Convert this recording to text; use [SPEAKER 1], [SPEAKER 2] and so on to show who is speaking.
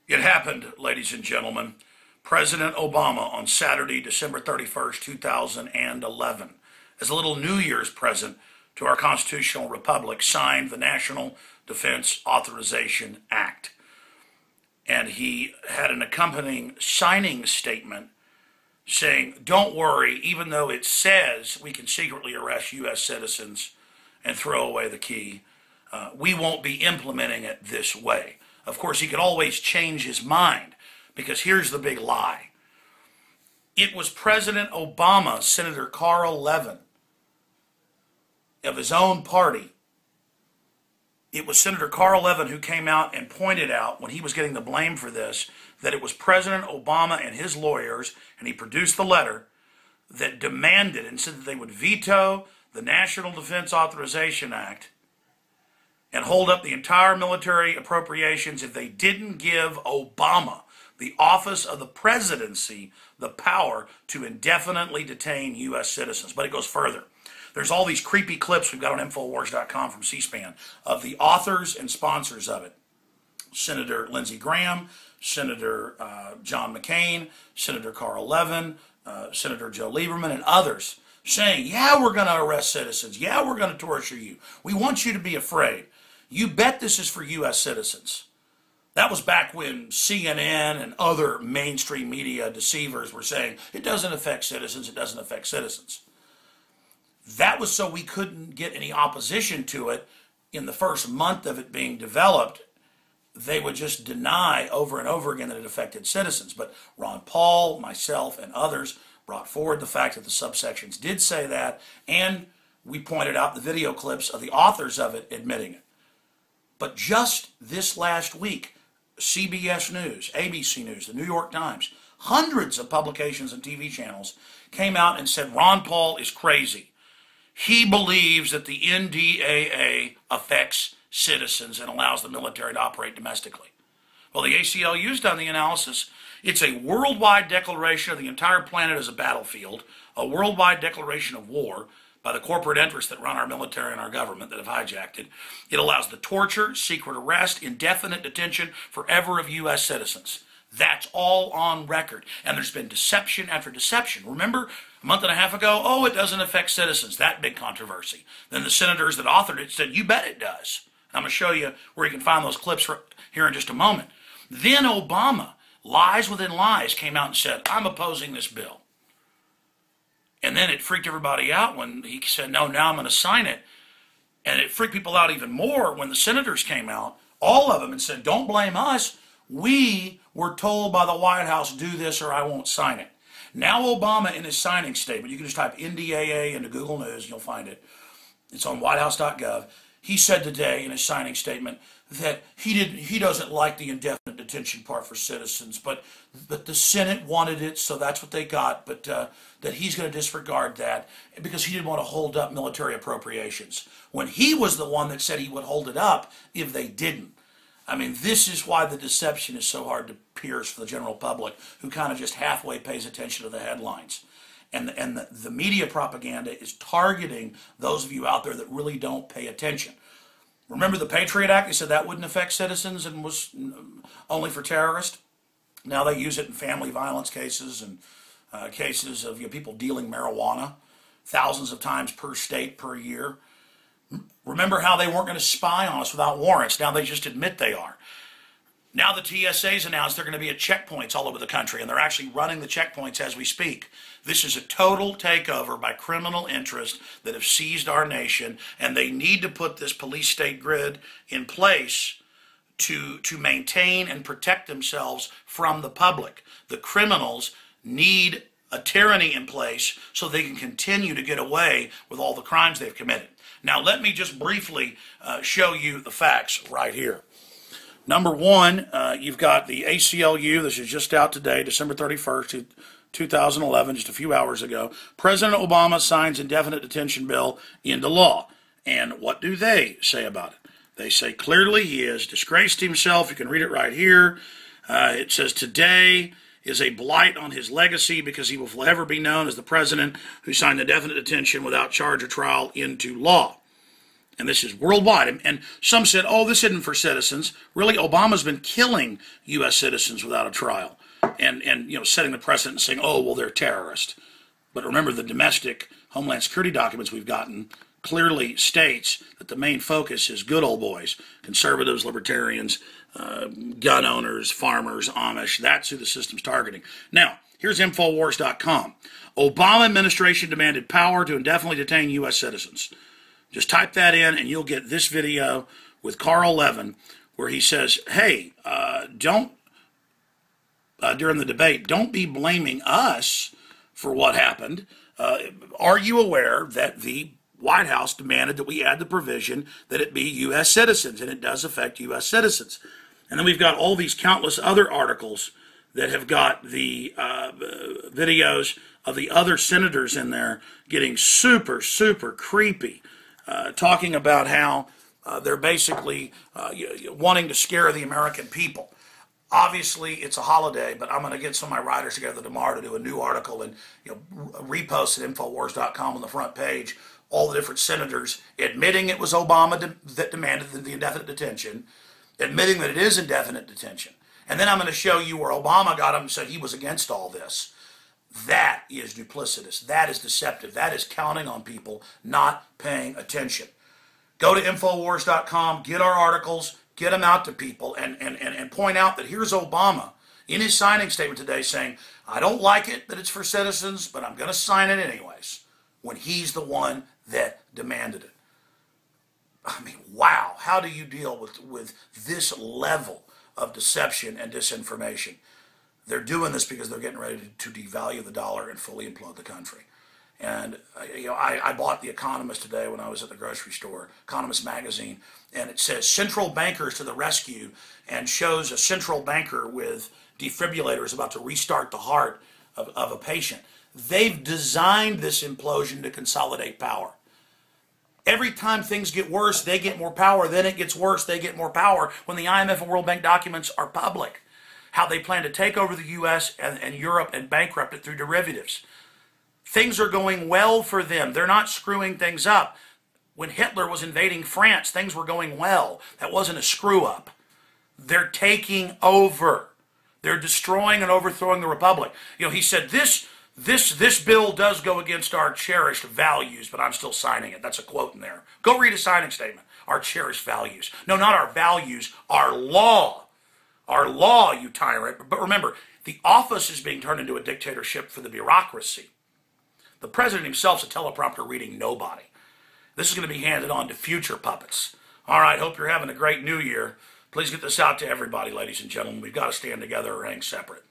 [SPEAKER 1] It happened, ladies and gentlemen. President Obama on Saturday, December 31st, 2011, as a little New Year's present to our constitutional republic, signed the National Defense Authorization Act. And he had an accompanying signing statement saying, don't worry, even though it says we can secretly arrest U.S. citizens and throw away the key, we won't be implementing it this way. Of course, he could always change his mind, because here's the big lie. It was President Obama, Senator Carl Levin, of his own party. It was Senator Carl Levin who came out and pointed out, when he was getting the blame for this, that it was President Obama and his lawyers, and he produced the letter, that demanded and said that they would veto the National Defense Authorization Act and hold up the entire military appropriations if they didn't give Obama, the office of the presidency, the power to indefinitely detain U.S. citizens. But it goes further. There's all these creepy clips we've got on Infowars.com from C-SPAN of the authors and sponsors of it. Senator Lindsey Graham, Senator John McCain, Senator Carl Levin, Senator Joe Lieberman, and others saying, yeah, we're going to arrest citizens. Yeah, we're going to torture you. We want you to be afraid. You bet this is for U.S. citizens. That was back when CNN and other mainstream media deceivers were saying, it doesn't affect citizens, it doesn't affect citizens. That was so we couldn't get any opposition to it in the first month of it being developed. They would just deny over and over again that it affected citizens. But Ron Paul, myself, and others brought forward the fact that the subsections did say that, and we pointed out the video clips of the authors of it admitting it. But just this last week, CBS News, ABC News, the New York Times, hundreds of publications and TV channels came out and said Ron Paul is crazy. He believes that the NDAA affects citizens and allows the military to operate domestically. Well, the ACLU's done the analysis. It's a worldwide declaration of the entire planet as a battlefield, a worldwide declaration of war by the corporate interests that run our military and our government that have hijacked it. It allows the torture, secret arrest, indefinite detention forever of U.S. citizens. That's all on record. And there's been deception after deception. Remember, a month and a half ago, oh, it doesn't affect citizens. That big controversy. Then the senators that authored it said, you bet it does. I'm going to show you where you can find those clips here in just a moment. Then Obama, lies within lies, came out and said, I'm opposing this bill. And then it freaked everybody out when he said, no, now I'm going to sign it. And it freaked people out even more when the senators came out, all of them, and said, don't blame us. We were told by the White House, do this or I won't sign it. Now Obama, in his signing statement, you can just type NDAA into Google News and you'll find it. It's on whitehouse.gov. He said today in his signing statement that he doesn't like the indefinite detention part for citizens, but the Senate wanted it, so that's what they got, but that he's going to disregard that because he didn't want to hold up military appropriations, when he was the one that said he would hold it up if they didn't. I mean, this is why the deception is so hard to pierce for the general public, who kind of just halfway pays attention to the headlines. And the media propaganda is targeting those of you out there that really don't pay attention. Remember the Patriot Act? They said that wouldn't affect citizens and was only for terrorists. Now they use it in family violence cases and cases of people dealing marijuana thousands of times per state per year. Remember how they weren't going to spy on us without warrants. Now they just admit they are. Now the TSA's announced they're going to be at checkpoints all over the country, and they're actually running the checkpoints as we speak. This is a total takeover by criminal interests that have seized our nation, and they need to put this police-state grid in place to maintain and protect themselves from the public. The criminals need a tyranny in place so they can continue to get away with all the crimes they've committed. Now let me just briefly show you the facts right here. Number one, you've got the ACLU. This is just out today, December 31st, 2011, just a few hours ago. President Obama signs indefinite detention bill into law. And what do they say about it? They say clearly he has disgraced himself. You can read it right here. It says, today is a blight on his legacy because he will forever be known as the president who signed indefinite detention without charge or trial into law. And this is worldwide. And some said, oh, this isn't for citizens. Really, Obama's been killing U.S. citizens without a trial and setting the precedent and saying, oh, well, they're terrorists. But remember, the domestic Homeland Security documents we've gotten clearly states that the main focus is good old boys, conservatives, libertarians, gun owners, farmers, Amish. That's who the system's targeting. Now, here's Infowars.com. Obama administration demanded power to indefinitely detain U.S. citizens. Just type that in and you'll get this video with Carl Levin where he says, hey, during the debate, don't be blaming us for what happened. Are you aware that the White House demanded that we add the provision that it be U.S. citizens, and it does affect U.S. citizens? And then we've got all these countless other articles that have got the videos of the other senators in there getting super, super creepy, talking about how they're basically wanting to scare the American people. Obviously, it's a holiday, but I'm going to get some of my writers together tomorrow to do a new article and repost at Infowars.com on the front page all the different senators admitting it was Obama that demanded the indefinite detention, admitting that it is indefinite detention. And then I'm going to show you where Obama got him and said he was against all this. That is duplicitous. That is deceptive. That is counting on people not paying attention. Go to Infowars.com, get our articles, get them out to people, and point out that here's Obama in his signing statement today saying, I don't like it that it's for citizens, but I'm going to sign it anyways, when he's the one that demanded it. I mean, wow. How do you deal with this level of deception and disinformation? They're doing this because they're getting ready to devalue the dollar and fully implode the country. And I bought The Economist today when I was at the grocery store, Economist magazine, and it says central bankers to the rescue, and shows a central banker with defibrillators about to restart the heart of a patient. They've designed this implosion to consolidate power. Every time things get worse, they get more power. Then it gets worse, they get more power. When the IMF and World Bank documents are public, how they plan to take over the U.S. and Europe and bankrupt it through derivatives. Things are going well for them. They're not screwing things up. When Hitler was invading France, things were going well. That wasn't a screw up. They're taking over. They're destroying and overthrowing the republic. He said this bill does go against our cherished values, but I'm still signing it. That's a quote in there. Go read a signing statement. Our cherished values. No, not our values, our law. Our law, you tyrant. But remember, the office is being turned into a dictatorship for the bureaucracy. The president himself's a teleprompter reading nobody. This is going to be handed on to future puppets. All right, hope you're having a great new year. Please get this out to everybody, ladies and gentlemen. We've got to stand together or hang separate.